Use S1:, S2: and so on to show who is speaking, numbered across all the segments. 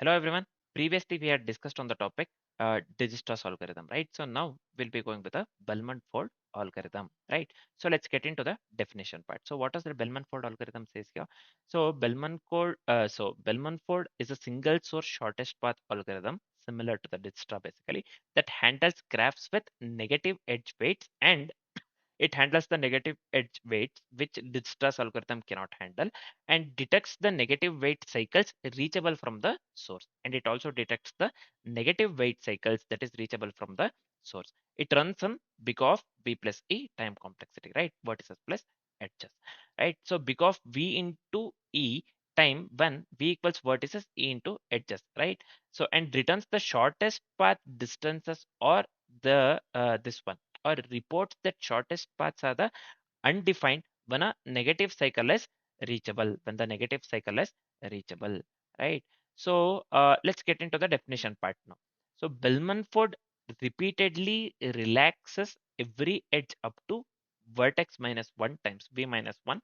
S1: Hello everyone. Previously we had discussed on the topic Digistra's algorithm, right? So now we'll be going with the Bellman-Ford algorithm, right? So let's get into the definition part. So what does the Bellman-Ford algorithm says here? So Bellman-Ford is a single source shortest path algorithm similar to the Dijkstra basically that handles graphs with negative edge weights and it handles the negative edge weights, which Dijkstra's algorithm cannot handle, and detects the negative weight cycles reachable from the source. And it also detects the negative weight cycles that is reachable from the source. It runs on big of v plus e time complexity, right? Vertices plus edges, right? So big of v into e time when v equals vertices e into edges, right? So and returns the shortest path distances or the this one or reports that shortest paths are the undefined when a negative cycle is reachable, when the negative cycle is reachable, right? So let's get into the definition part now. So Bellman-Ford repeatedly relaxes every edge up to vertex minus 1 times v minus 1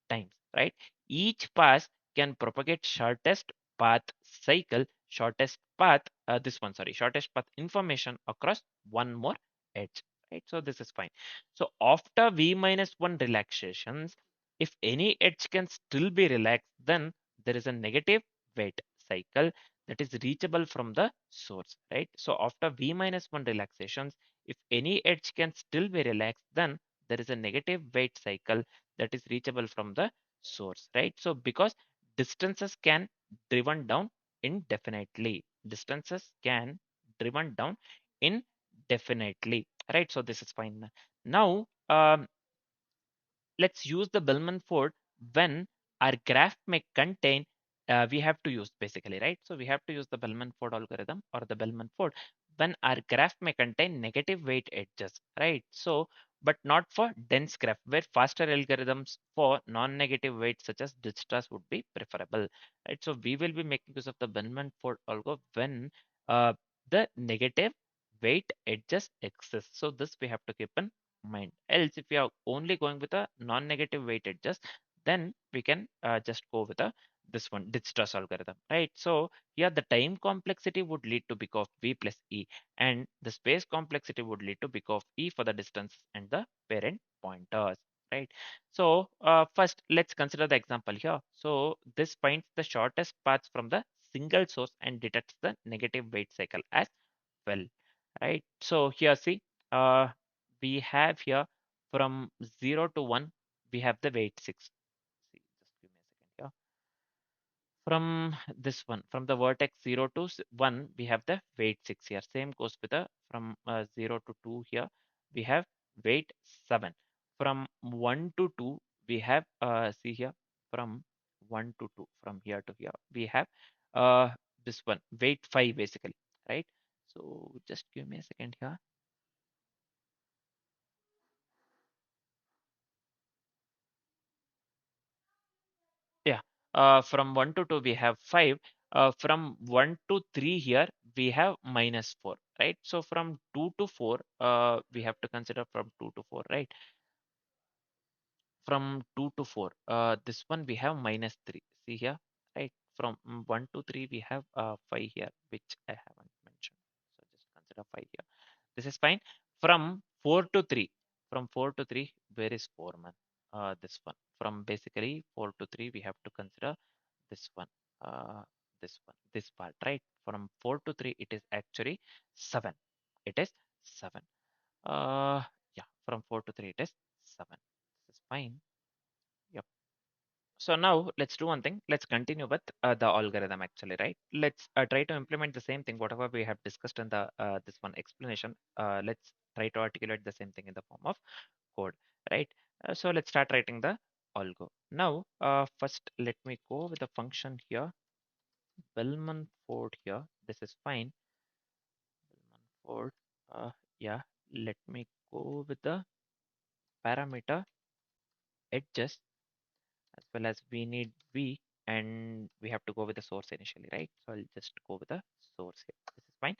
S1: times, right? Each pass can propagate shortest path cycle, shortest path, shortest path information across one more edge, right? So this is fine. So after v minus 1 relaxations, if any edge can still be relaxed, then there is a negative weight cycle that is reachable from the source, right? So after v minus 1 relaxations, if any edge can still be relaxed, then there is a negative weight cycle that is reachable from the source, right? So because distances can driven down indefinitely, distances can driven down indefinitely, right? So this is fine. Now let's use the Bellman-Ford when our graph may contain we have to use basically, right? So we have to use the Bellman-Ford algorithm or the Bellman-Ford when our graph may contain negative weight edges, right? So but not for dense graph where faster algorithms for non-negative weights such as Dijkstra's would be preferable, right? So we will be making use of the Bellman-Ford algo when uh, the negative weight edges exist. So this we have to keep in mind. Else, if we are only going with a non-negative weighted just, then we can just go with a this one Dijkstra's algorithm, right? So here the time complexity would lead to big of v plus e, and the space complexity would lead to big of e for the distance and the parent pointers, right? So first let's consider the example here. So this finds the shortest paths from the single source and detects the negative weight cycle as well, right? So here see, uh, we have here from 0 to 1, we have the weight 6. See, just give me a second here. From this one, from the vertex 0 to 1, we have the weight 6 here. Same goes with the from 0 to 2 here, we have weight 7. From 1 to 2, we have, see here, from 1 to 2, from here to here, we have uh, this one, weight 5 basically, right? So just give me a second here. Yeah, from 1 to 2 we have 5. From 1 to 3 here we have minus 4, right? So from 2 to 4 we have to consider from 2 to 4, right? From 2 to 4 this one we have minus 3. See here, right? From 1 to 3 we have 5 here, which I haven't mentioned. So just consider 5 here. This is fine. From 4 to 3, from 4 to 3, where is 4 man? This one. From basically 4 to 3, we have to consider this one, uh, this part, right? From 4 to 3, it is actually 7. It is 7. Uh, yeah, from 4 to 3, it is 7. This is fine. Yep. So now let's do one thing. Let's continue with the algorithm actually, right? Let's try to implement the same thing, whatever we have discussed in the this one explanation. Let's try to articulate the same thing in the form of code, right? So let's start writing the algo. Now, first let me go with the function here, Bellman Ford here. This is fine. Bellman Ford. Yeah, let me go with the parameter edges as well as we need v and we have to go with the source initially, right? So I'll just go with the source here. This is fine.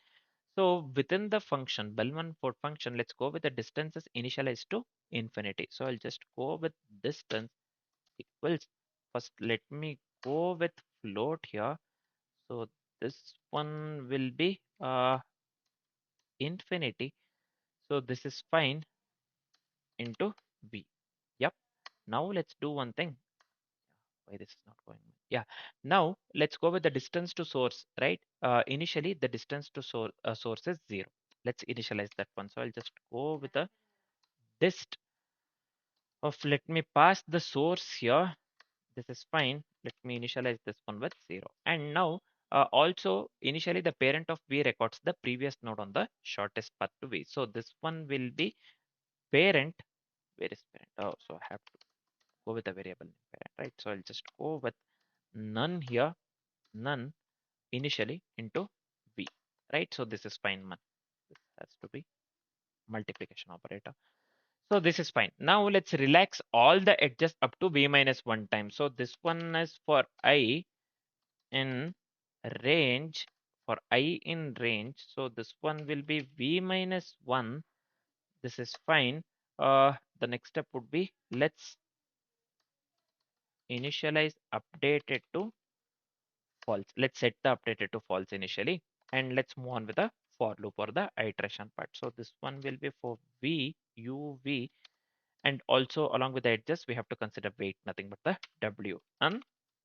S1: So within the function, Bellman Ford function, let's go with the distances initialized to infinity. So I'll just go with distance equals, first let me go with float here. So this one will be infinity. So this is fine into v. Yep. Now let's do one thing. Why this is not going? Yeah. Now let's go with the distance to source, right? Initially the distance to source is 0. Let's initialize that one. So I'll just go with the dist of, let me pass the source here. This is fine. Let me initialize this one with 0. And now also initially the parent of v records the previous node on the shortest path to v. So this one will be parent. Where is parent? Oh, so I have to go with the variable parent, right? So I'll just go with none here, none initially into v, right? So this is fine, man. This has to be multiplication operator. So this is fine. Now let's relax all the edges up to v minus 1 time. So this one is for I in range, for I in range. So this one will be v minus 1. This is fine. The next step would be, let's initialize updated to false. Let's set the updated to false initially, and let's move on with the for loop or the iteration part. So this one will be for v u v, and also along with the edges we have to consider weight, nothing but the w and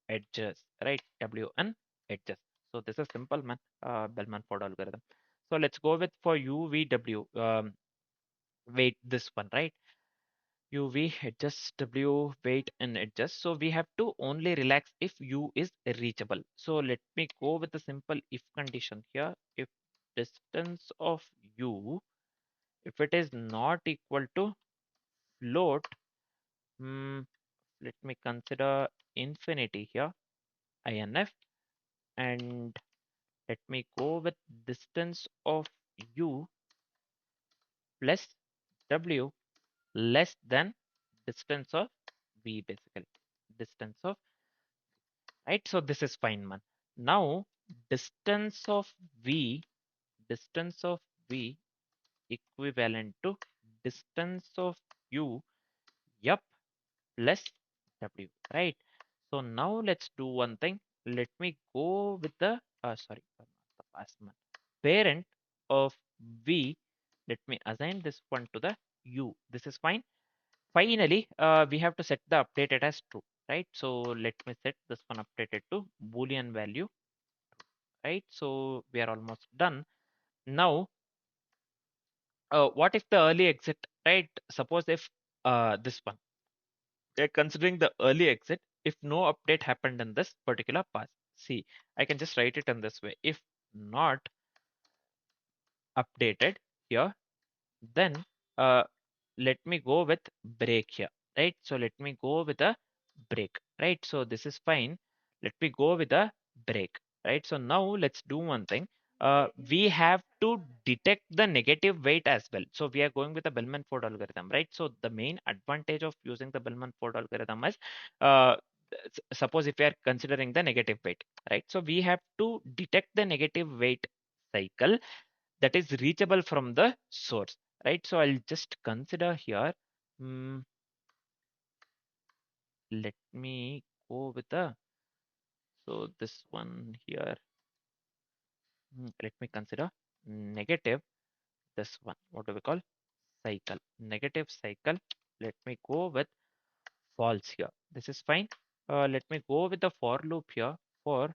S1: edges, right? W and edges. So this is simple, man. Bellman Ford algorithm. So let's go with for u v w, weight, this one, right? UV adjust W weight and adjust. So we have to only relax if U is reachable. So let me go with a simple if condition here. If distance of U, if it is not equal to float, let me consider infinity here, INF, and let me go with distance of U plus W less than distance of V, basically distance of, right? So this is fine, man. Now distance of v, distance of v equivalent to distance of u, yup, plus w, right? So now let's do one thing. Let me go with the sorry, not the past one, parent of v. Let me assign this one to the u. This is fine. Finally, we have to set the updated as true, right? So let me set this one updated to Boolean value, right? So we are almost done. Now, what if the early exit, right? Suppose if this one, they're considering the early exit, if no update happened in this particular path. See, I can just write it in this way. If not updated here, then uh, let me go with break here, right? So let me go with a break, right? So this is fine. Let me go with a break, right? So now let's do one thing. We have to detect the negative weight as well. So we are going with the Bellman Ford algorithm, right? So the main advantage of using the Bellman Ford algorithm is, uh, suppose if we are considering the negative weight, right? So we have to detect the negative weight cycle that is reachable from the source, right? So I'll just consider here. mm, Let me go with the, so this one here, let me consider negative, this one, what do we call, cycle, negative cycle. Let me go with false here. This is fine. Let me go with the for loop here for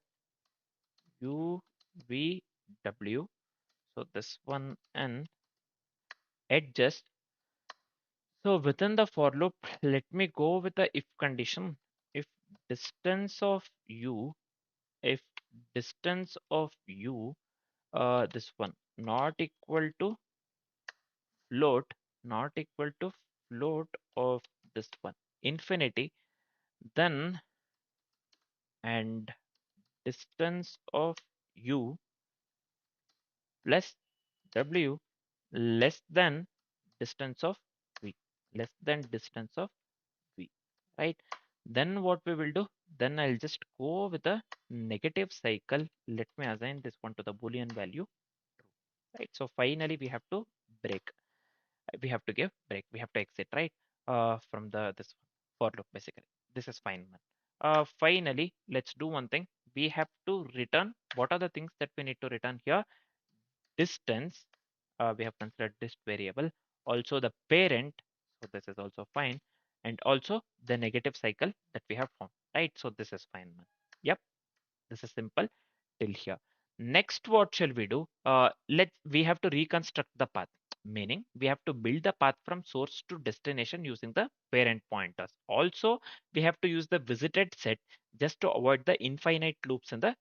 S1: u v w. So this one and adjust. So within the for loop, let me go with the if condition. If distance of u, if distance of u, this one not equal to float, not equal to float of this one infinity, then and distance of u plus w less than distance of v, less than distance of v, right? Then what we will do, then I'll just go with a negative cycle. Let me assign this one to the Boolean value, right? So finally we have to break. We have to give break. We have to exit, right? From the this for loop basically. This is fine, man. Finally, let's do one thing. we have to return, what are the things that we need to return here? Distance, we have considered this variable, also the parent, so this is also fine, and also the negative cycle that we have found, right? So this is fine, man. Yep, this is simple till here. Next, what shall we do? We have to reconstruct the path, meaning we have to build the path from source to destination using the parent pointers. Also, we have to use the visited set just to avoid the infinite loops in the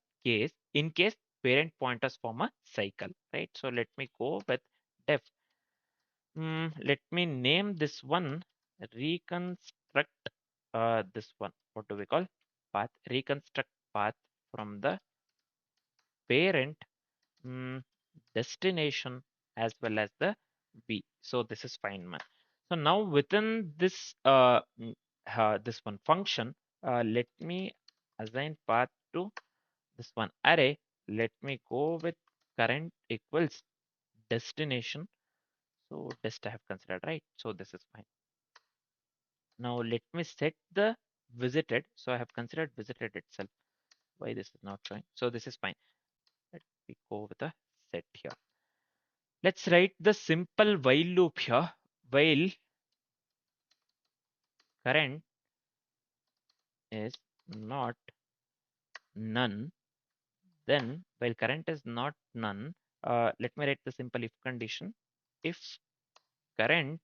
S1: in case parent pointers form a cycle, right? So let me go with def. Let me name this one reconstruct. This one, what do we call? Path. Reconstruct path from the parent, mm, destination, as well as the B. So this is fine, man. So now within this this one function, let me assign path to this one array. Let me go with current equals destination. So dest I have considered, right? So this is fine. Now let me set the visited. So I have considered visited itself. Why this is not showing? So this is fine. Let me go with a set here. Let's write the simple while loop here. While current is not none, then while current is not none, let me write the simple if condition. If current,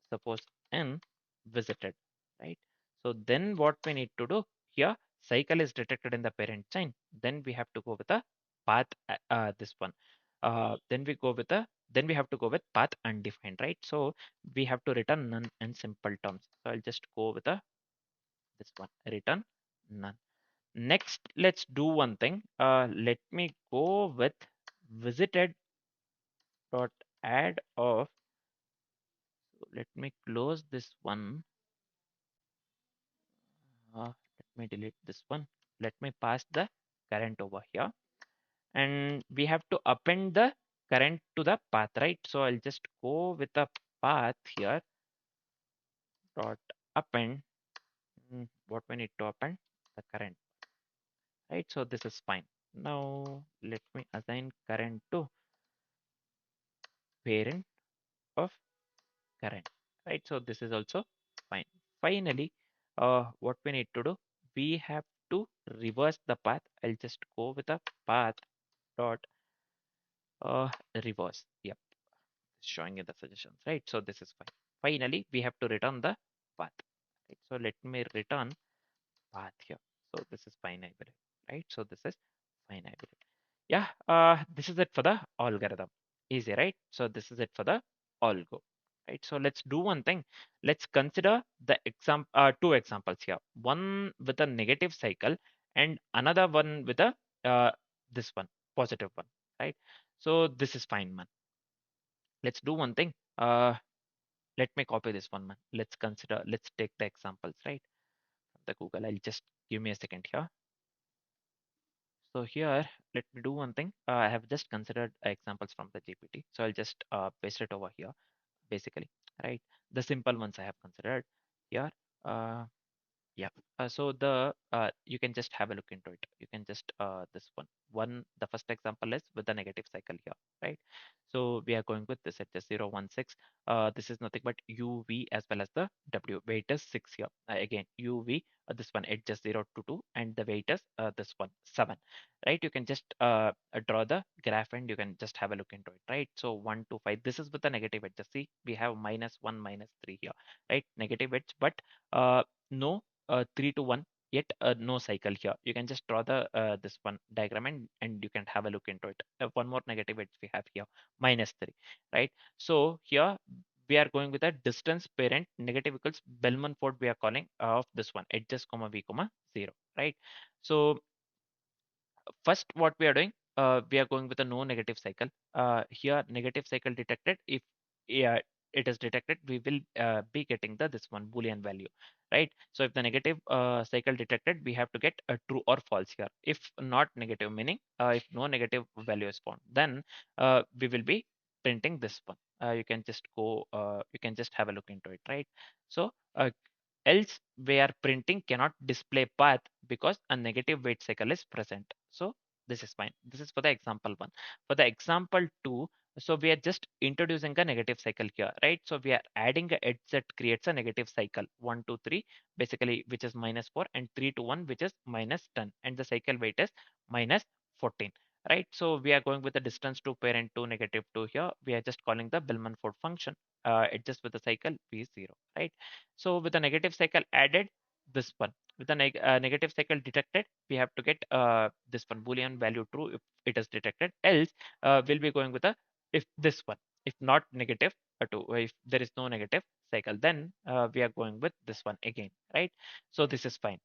S1: suppose n visited, right? So then what we need to do here, cycle is detected in the parent chain. Then we have to go with a path, this one. Then we go with a, then we have to go with path undefined, right? So we have to return none in simple terms. So I'll just go with a this one, return none. Next, let's do one thing. Let me go with visited dot add of. So let me close this one. Let me delete this one. Let me pass the current over here, and we have to append the current to the path, right? So I'll just go with the path here. Dot append. What we need to append? The current, right? So this is fine. Now let me assign current to parent of current, right? So this is also fine. Finally, what we need to do, we have to reverse the path. I'll just go with a path dot reverse. Yep, showing you the suggestions, right? So this is fine. Finally, we have to return the path, right? So let me return path here. So this is fine, I believe, right? So this is fine, I believe. Yeah, this is it for the algorithm. Easy, right? So this is it for the algo, right? So let's do one thing. Let's consider the two examples here. One with a negative cycle and another one with a this one, positive one, right? So this is fine, man. Let's do one thing. Let me copy this one, man. Let's take the examples, right? The Google. I'll just give me a second here. So here, let me do one thing. I have just considered examples from the GPT. So I'll just paste it over here, basically, right? The simple ones I have considered here. Uh, yeah. So you can just have a look into it. You can just this one. The first example is with the negative cycle here, right? So we are going with this at just 016. This is nothing but UV as well as the W. Weight is 6 here. Again, UV, this one at just 0 to 2, and the weight is this one 7, right? You can just draw the graph and you can just have a look into it, right? So 1 to 5. This is with the negative edge. Just see, we have -1, -3 here, right? Negative edge, but no 3 to 1, yet no cycle here. You can just draw the this one diagram and you can have a look into it. One more negative edge we have here, -3, right? So here we are going with a distance parent negative equals Bellman Ford we are calling of this one edges comma v comma 0, right? So first what we are doing, we are going with a no negative cycle. Here negative cycle detected. If yeah, it is detected, we will be getting the this one boolean value, right? So if the negative cycle detected, we have to get a true or false here. If not negative, meaning if no negative value is found, then we will be printing this one. You can just go, you can just have a look into it, right? So else we are printing cannot display path because a negative wait cycle is present. So this is fine. This is for the example one. For the example two, so we are just introducing a negative cycle here, right? So we are adding a edge that creates a negative cycle 1 2 3 basically, which is -4, and 3 to 1, which is -10, and the cycle weight is -14, right? So we are going with the distance to parent to -2 here. We are just calling the Bellman Ford function, adjust with the cycle v0, right? So with the negative cycle added, this one with the negative cycle detected, we have to get this one boolean value true if it is detected. Else we'll be going with a if this one, if not negative two, if there is no negative cycle, then we are going with this one again, right? So this is fine.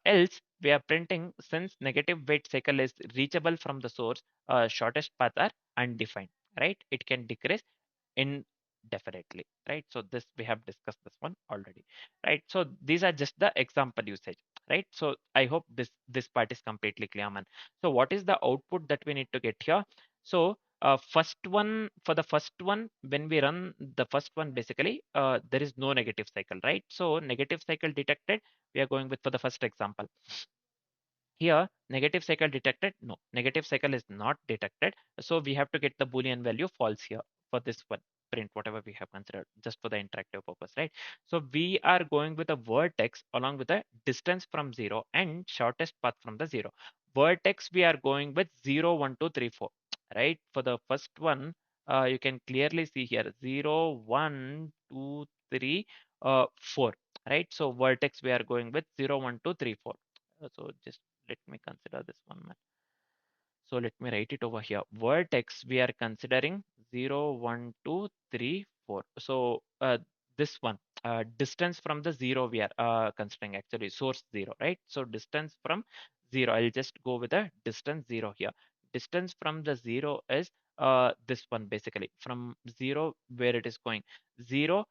S1: Else we are printing since negative wait cycle is reachable from the source, shortest path are undefined, right? It can decrease indefinitely, right? So this we have discussed this one already, right? So these are just the example usage, right? So I hope this part is completely clear, man. So what is the output that we need to get here? So first one, for the first one, when we run the first one, basically there is no negative cycle, right? So negative cycle detected, we are going with for the first example. Here, negative cycle detected. No, negative cycle is not detected. So we have to get the Boolean value false here for this one print, whatever we have considered just for the interactive purpose, right? So we are going with a vertex along with the distance from 0 and shortest path from the 0. Vertex, we are going with 0, 1, 2, 3, 4, right? For the first one, you can clearly see here 0, 1, 2, 3, 4, right? So vertex, we are going with 0, 1, 2, 3, 4. So just let me consider this one. So let me write it over here. Vertex, we are considering 0, 1, 2, 3, 4. So this one, distance from the 0 we are considering actually source 0, right? So distance from 0, I'll just go with the distance 0 here. Distance from the 0 is this one basically from 0 where it is going. 0,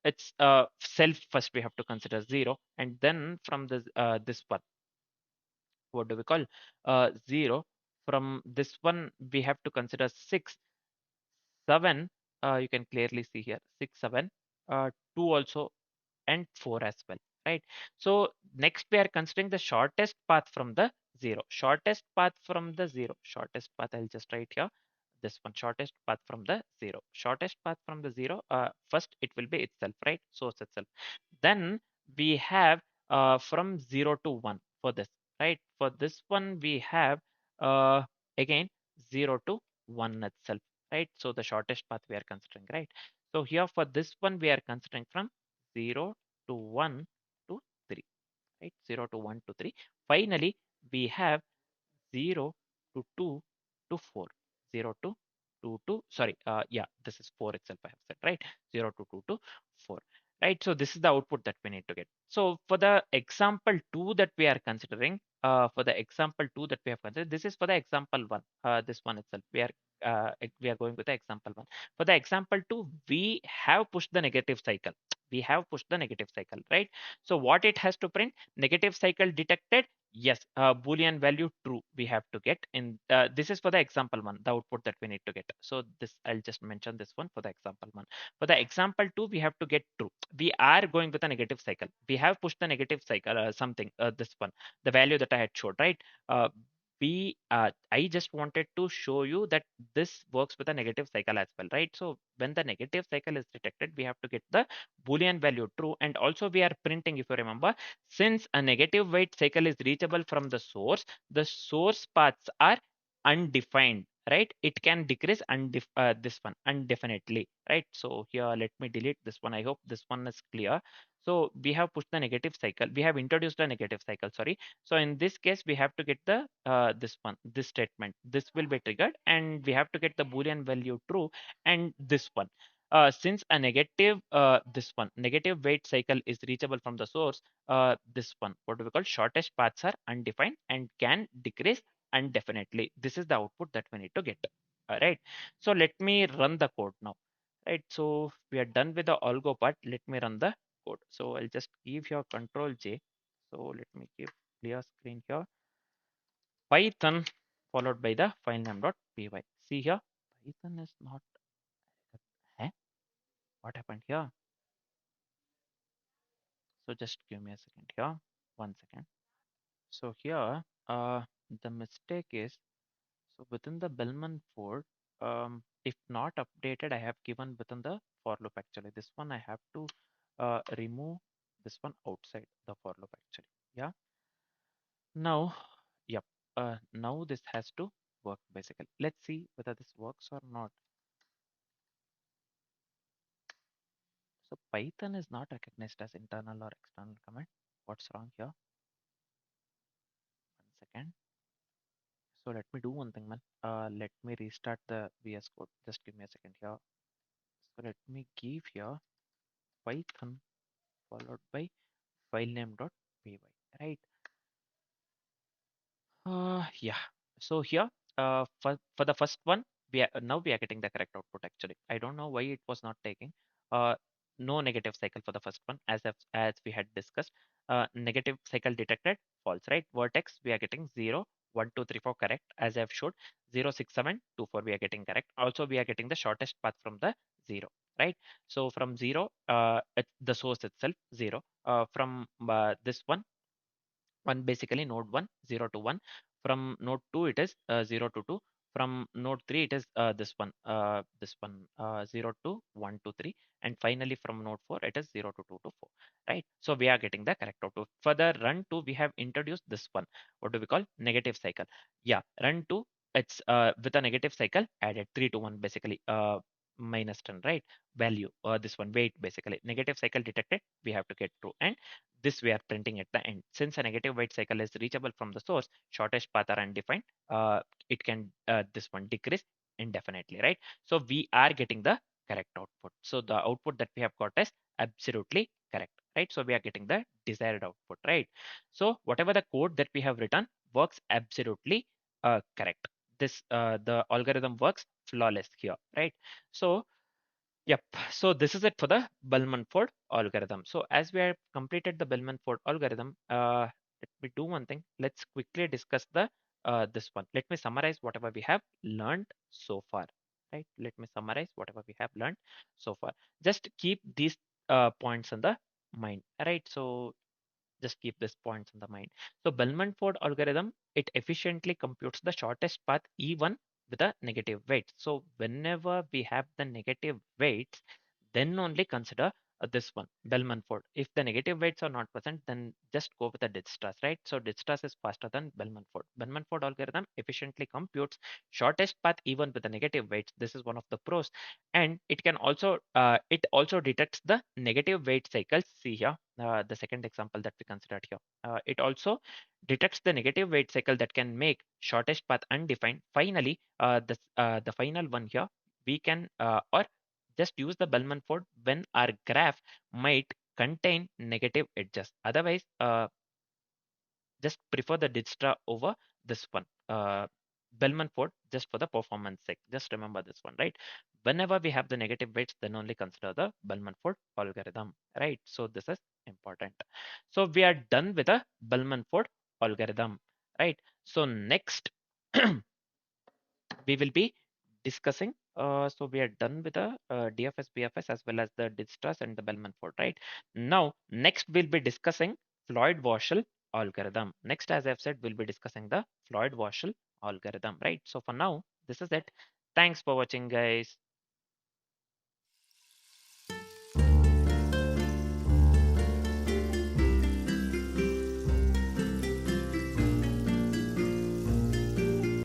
S1: it's self first we have to consider 0, and then from this one, what do we call 0, from this one we have to consider 6, 7, you can clearly see here 6, 7, 2 also, and 4 as well, right? So next we are considering the shortest path from the 0. Shortest path from the 0, shortest path, I'll just write here this one, shortest path from the 0. Shortest path from the 0, first it will be itself, right? Source itself. Then we have from 0 to 1 for this, right? For this one we have uh, again 0 to 1 itself, right? So the shortest path we are considering, right? So here for this one we are considering from 0 to 1 to 3, right? 0 to 1 to 3. Finally, we have 0 to 2 to 4. 0 to 2 to, sorry, yeah, this is 4 itself I have said, right? 0 to 2 to 4, right? So this is the output that we need to get. So for the example 2 that we are considering, for the example 2 that we have considered, this is for the example 1, this one itself. We are going with the example 1. For the example 2, we have pushed the negative cycle. We have pushed the negative cycle, right? So what it has to print? Negative cycle detected. Yes, Boolean value true we have to get in. This is for the example 1, the output that we need to get. So this, I'll just mention this one for the example 1. For the example 2, we have to get true. We are going with a negative cycle. We have pushed the negative cycle, something, this one, the value that I had showed, right? I just wanted to show you that this works with a negative cycle as well, right? So when the negative cycle is detected, we have to get the Boolean value true. And also we are printing, if you remember, since a negative wait cycle is reachable from the source paths are undefined, right? It can decrease this one indefinitely, right? So here, let me delete this one. I hope this one is clear. So we have pushed the negative cycle. We have introduced a negative cycle, sorry. So in this case, we have to get the this one, this statement. This will be triggered, and we have to get the Boolean value true, and this one. Since a negative this one negative wait cycle is reachable from the source, this one, what do we call, shortest paths are undefined and can decrease indefinitely. This is the output that we need to get. All right. So let me run the code now. Right. So we are done with the algo part. Let me run the code. So I'll just give here Control J. So let me give clear screen here. Python followed by the file name.py. See here, Python is not. Eh? What happened here? So just give me a second here. 1 second. So here, the mistake is, so within the Bellman Ford, if not updated, I have given within the for loop actually. This one I have to remove this one outside the for loop actually. Yeah. Now, yep. Now this has to work basically. Let's see whether this works or not. So Python is not recognized as internal or external command. What's wrong here? 1 second. So let me do one thing, man. Let me restart the VS Code. Just give me a second here. So let me give here Python followed by filename.py, right? Yeah. So here, for the first one, we are now we are getting the correct output actually. I don't know why it was not taking. Uh, no negative cycle for the first one, as we had discussed. Negative cycle detected, false, right? Vertex we are getting 0, 1, 2, 3, 4 correct as I've showed. 0, 6, 7, 2, 4 we are getting correct. Also we are getting the shortest path from the 0, right? So from 0, the source itself 0. From this one basically node 1 0 to 1, from node 2 it is 0 to 2, from node 3 it is this one 0 to 1 to 3, and finally from node 4 it is 0 to 2 to 4, right? So we are getting the correct output. For the run 2 we have introduced this one, what do we call, negative cycle. Yeah, run 2, it's with a negative cycle added 3 to 1 basically, minus 10, right? Value, this one weight basically, negative cycle detected, we have to get true, and this we are printing at the end. Since a negative weight cycle is reachable from the source, shortest path are undefined. It can this one decrease indefinitely, right? So we are getting the correct output. So the output that we have got is absolutely correct, right? So we are getting the desired output, right? So whatever the code that we have written works absolutely correct. This the algorithm works flawless here, right? So yep. So this is it for the Bellman-Ford algorithm. So as we have completed the Bellman-Ford algorithm, let me do one thing. Let's quickly discuss the this one. Let me summarize whatever we have learned so far. Right. Let me summarize whatever we have learned so far. Just keep these points in the mind. Right. So just keep these points in the mind. So Bellman-Ford algorithm, it efficiently computes the shortest path even with a negative weight. So whenever we have the negative weights, then only consider this one, Bellman-Ford. If the negative weights are not present, then just go with the Dijkstra's, right? So Dijkstra's is faster than Bellman-Ford. Bellman-Ford algorithm efficiently computes shortest path even with the negative weights. This is one of the pros, and it also detects the negative weight cycles. See here, the second example that we considered here. It also detects the negative weight cycle that can make shortest path undefined. Finally, the final one here, we can or just use the Bellman-Ford when our graph might contain negative edges. Otherwise, just prefer the Dijkstra over this one. Bellman-Ford just for the performance sake. Just remember this one, right? Whenever we have the negative weights, then only consider the Bellman-Ford algorithm, right? So this is important. So we are done with the Bellman-Ford algorithm, right? So next, we will be discussing. So we are done with the DFS, BFS as well as the Dijkstra's and the Bellman-Ford, right? Now, next we'll be discussing Floyd-Warshall algorithm. Next, as I've said, we'll be discussing the Floyd-Warshall algorithm, right? So for now, this is it. Thanks for watching, guys.